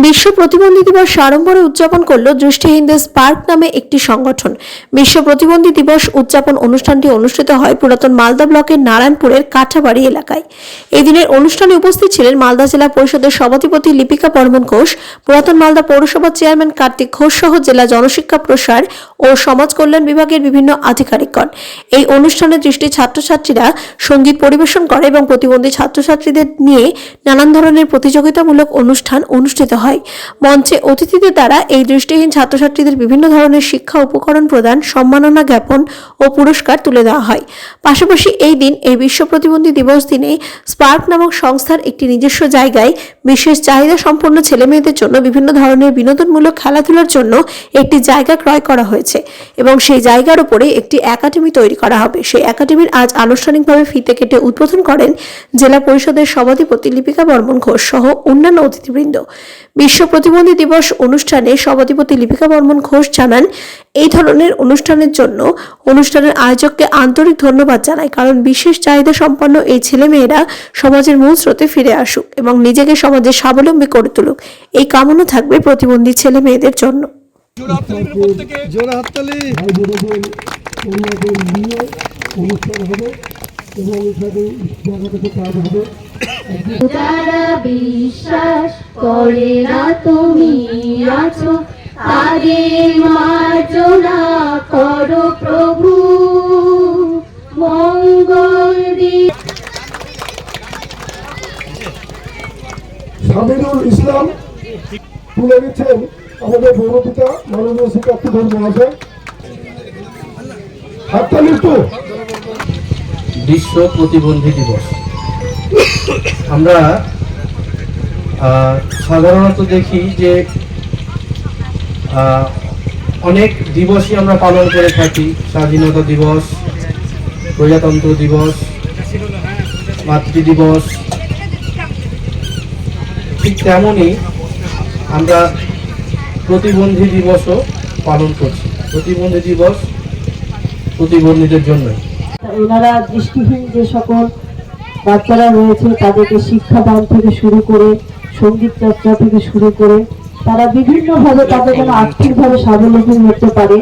বিশ্ব প্রতিবন্ধী দিবস সাড়ম্বরে উদযাপন করল দৃষ্টিহীনদের স্পার্ক নামে একটি সংগঠন। বিশ্ব প্রতিবন্ধী দিবস উদযাপন অনুষ্ঠানটি অনুষ্ঠিত হয় পুরাতন মালদা ব্লকের নারায়ণপুরের কাঠাবাড়ি এলাকায়। এই দিনের অনুষ্ঠানে উপস্থিত ছিলেন মালদা জেলা পরিষদের সভাধিপতি লিপিকা বর্মন ঘোষ, পুরাতন মালদা পৌরসভার চেয়ারম্যান কার্তিক ঘোষ সহ জেলা জনশিক্ষা প্রসার ও সমাজ কল্যাণ বিভাগের বিভিন্ন আধিকারিকগণ। এই অনুষ্ঠানে দৃষ্টি ছাত্রছাত্রীরা সঙ্গীত পরিবেশন করে এবং প্রতিবন্ধী ছাত্রছাত্রীদের নিয়ে নানান ধরনের প্রতিযোগিতামূলক অনুষ্ঠান অনুষ্ঠিত হয়। মঞ্চে অতিথিদের দ্বারা এই দৃষ্টিহীন ছাত্রছাত্রীদের বিভিন্ন ধরনের শিক্ষা উপকরণ প্রদান, সম্মাননা জ্ঞাপন ও পুরস্কার তুলে দেওয়া হয়। পাশাপাশি এই দিন, এই বিশ্ব প্রতিবন্ধী দিবস দিনে স্পার্ক নামক সংস্থার একটি নিজস্ব জায়গায় বিশেষ চাহিদা সম্পন্ন ছেলেমেয়েদের জন্য বিভিন্ন ধরনের বিনোদনমূলক খেলাধুলার জন্য একটি জায়গা ক্রয় করা হয়েছে এবং সেই জায়গার উপরে একটি একাডেমি তৈরি করা হবে। সেই একাডেমির আজ আনুষ্ঠানিকভাবে ফিতে কেটে উদ্বোধন করেন জেলা পরিষদের সভাধিপতি লিপিকা বর্মন ঘোষ সহ অন্যান্য অতিথিবৃন্দ। বিশ্ব প্রতিবন্ধী দিবস অনুষ্ঠানে সভাধিপতি লিপিকা বর্মন ঘোষ জানান, এই ধরনের অনুষ্ঠানের জন্য অনুষ্ঠানের আয়োজককে আন্তরিক ধন্যবাদ জানাই, কারণ বিশেষ চাহিদা সম্পন্ন এই ছেলেমেয়েরা সমাজের মূল স্রোতে ফিরে আসুক এবং নিজেকে সমাজে স্বাবলম্বী করে তুলুক, এই কামনা থাকবে প্রতিবন্ধী ছেলে মেয়েদের জন্য। যারা বিশ্বাস করে না তুমি আছো, তাদের মার্জনা করো প্রভু, মঙ্গল দিয়ে। সামিরুল ইসলাম তুলে দিচ্ছেন আমাদের পৌরপিতা মাননীয় শিক্ষার্থী মহাশয়। হাততালি তো। বিশ্ব প্রতিবন্ধী দিবস আমরা সাধারণত দেখি যে অনেক দিবসই আমরা পালন করে থাকি। স্বাধীনতা দিবস, প্রজাতন্ত্র দিবস, মাতৃ দিবস, ঠিক তেমনই আমরা প্রতিবন্ধী দিবসও পালন করছি। প্রতিবন্ধী দিবস প্রতিবন্ধীদের জন্য। ওনারা দৃষ্টিহীন যে সকল বাচ্চারা রয়েছে তাদেরকে শিক্ষাদান থেকে শুরু করে সঙ্গীত চর্চা থেকে শুরু করে তারা বিভিন্নভাবে তাদের যেন আর্থিকভাবে স্বাবলম্বী হতে পারে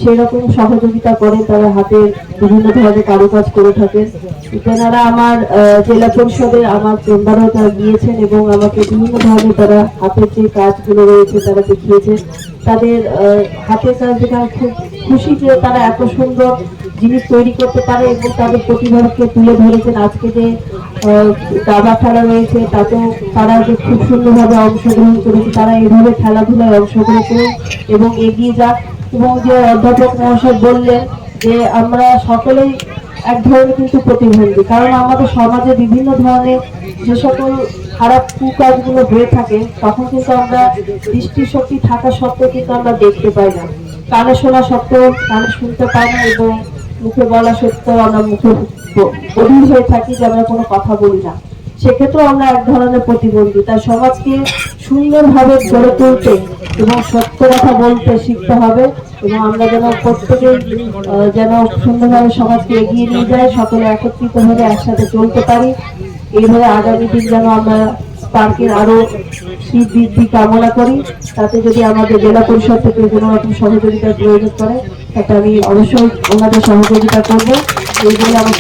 সেই রকম সহযোগিতা করে। তারা হাতে বিভিন্ন ধরনের কারুকাজ করে থাকেন। তেনারা আমার জেলা পরিষদের আমার চেম্বারেও তারা গিয়েছেন এবং আমাকে বিভিন্ন ধরনের তারা হাতের যে কাজগুলো রয়েছে তারা দেখিয়েছেন। তাদের হাতের কাজ দেখে আমি খুব খুশি যে তারা এত সুন্দর জিনিস তৈরি করতে পারে এবং তাদের প্রতিভাকে তুলে ধরেছেন। আজকে যে দাবা খেলা রয়েছে তাতেও তারা যে খুব সুন্দরভাবে অংশগ্রহণ করেছে, তারা এইভাবে খেলাধুলায় অংশগ্রহণ করে এবং এগিয়ে যাক। এবং যে অধ্যাপক মহাশয় বললেন যে আমরা সকলেই এক ধরনের কিন্তু প্রতিবন্ধী, কারণ আমাদের সমাজে বিভিন্ন ধরনের যে সকল খারাপ কুকাজগুলো হয়ে থাকে তখন কিন্তু আমরা দৃষ্টিশক্তি থাকা সত্ত্বেও কিন্তু আমরা দেখতে পাই না, কানে শোনা সত্ত্বেও কানে শুনতে পাই না এবং মুখে বলা সত্ত্বেও আমরা মুখে অধীর হয়ে থাকি যে আমরা কোনো কথা বলি না। সেক্ষেত্রেও আমরা এক ধরনের প্রতিবন্ধী। তাই সমাজকে সুন্দরভাবে গড়ে তুলতে এবং সত্য কথা বলতে শিখতে হবে এবং আমরা যেন প্রত্যেকেই যেন সুন্দরভাবে সমাজকে এগিয়ে নিয়ে যায়, সকলে একত্রিত হয়ে একসাথে চলতে পারি। এইভাবে আগামী দিন যেন আমরা পার্কের আরো বৃদ্ধি কামনা করি। তাতে যদি আমাদের জেলা পরিষদ থেকে কোনো রকম সহযোগিতার প্রয়োজন পড়ে তাতে আমি অবশ্যই ওনাদের সহযোগিতা করবো। এই বলে আমার